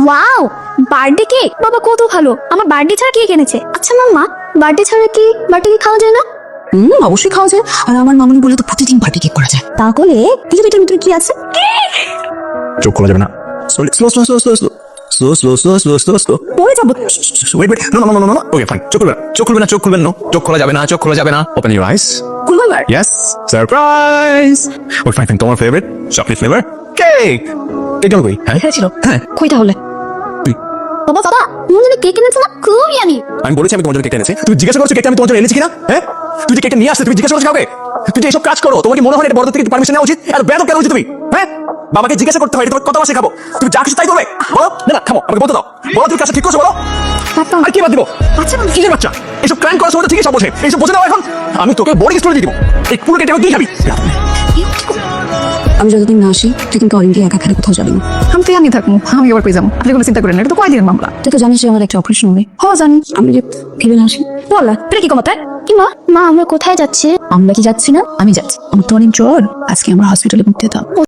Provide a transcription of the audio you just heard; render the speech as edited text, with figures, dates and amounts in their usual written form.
Wow, birthday cake! বাবা কত ভালো, আমার বার্থডে ছাড়া কে কিনেছে? আচ্ছা মাম্মা, বার্থডে ছাড়া কি বার্থডে কেক খাওয়া যায় না? অবশ্যই খাওয়া যায়। আর আমার মামনি বলে তো প্রতিদিন বার্থডে কেক করা যায়। তাহলে পৃথিবীটার ভিতরে কি আছে? চোখ খোলা যাবে না। Slow slow slow slow slow slow slow slow slow slow slow পড়ে যাবো। Wait wait no no no no no okay fine চোখ খুলবেন না, চোখ খুলবেন না, চোখ খুলবেন না, চোখ খোলা যাবে না, চোখ খোলা যাবে না। Open your eyes. খুলবো এবার? Yes surprise. Okay fine fine, তোমার ফেভারিট চকলেট ফ্লেভার কেক। এটা কই? হ্যাঁ ছিল। হ্যাঁ কই তাহলে? তুই। বাবা দাদা, তুমি যদি কেক এনেছো না, খুবই আমি। আমি বলেছি আমি তোমার জন্য কেকটা এনেছি, তুমি জিজ্ঞাসা করছো কেকটা আমি তোমার জন্য এনেছি কিনা? হ্যাঁ তুই যে কেকটা নিয়ে আসতে তুমি জিজ্ঞাসা করছো কাউকে? তুই যে এসব কাজ করো, তোমার কি মনে হয় এটা বড়দের থেকে পারমিশন নেওয়া উচিত? আর বেয়াদব কেন হচ্ছে তুমি? হ্যাঁ বাবাকে জিজ্ঞাসা করতে হয়, এটা তোমার কত মাসে খাবো? তুমি যা কিছু তাই করবে? বলো না না থামো, আমাকে বলতে দাও। বলো তুমি কাজটা ঠিক করছো বলো। আর কি বাদ দিব? আচ্ছা কিসের বাচ্চা? এসব ক্রাইম করার সময় তো ঠিকই সব বোঝে, এইসব বোঝে নাও এখন। আমি তোকে বোর্ডিং স্কুলে দিয়ে দিব, এই পুরো কেটে তুই খাবি। আমি যতদিন না আসি তুই কিন্তু অরিনকে একা খেলে কোথাও যাবি না। আমি তো জানি থাকবো, আমি এবার পেয়ে যাবো, আপনি কোনো চিন্তা করেন না, এটা তো কয়দিনের মামলা। তুই তো জানিস যে আমার একটা অপারেশন হবে। হ জানি। আমি যে ফিরে না আসি বল, তুই কি কমাতে? কি মা? মা আমরা কোথায় যাচ্ছি? আমরা কি যাচ্ছি না? আমি যাচ্ছি। আমার তো অনেক জ্বর, আজকে আমরা হসপিটালে ভর্তি হতাম।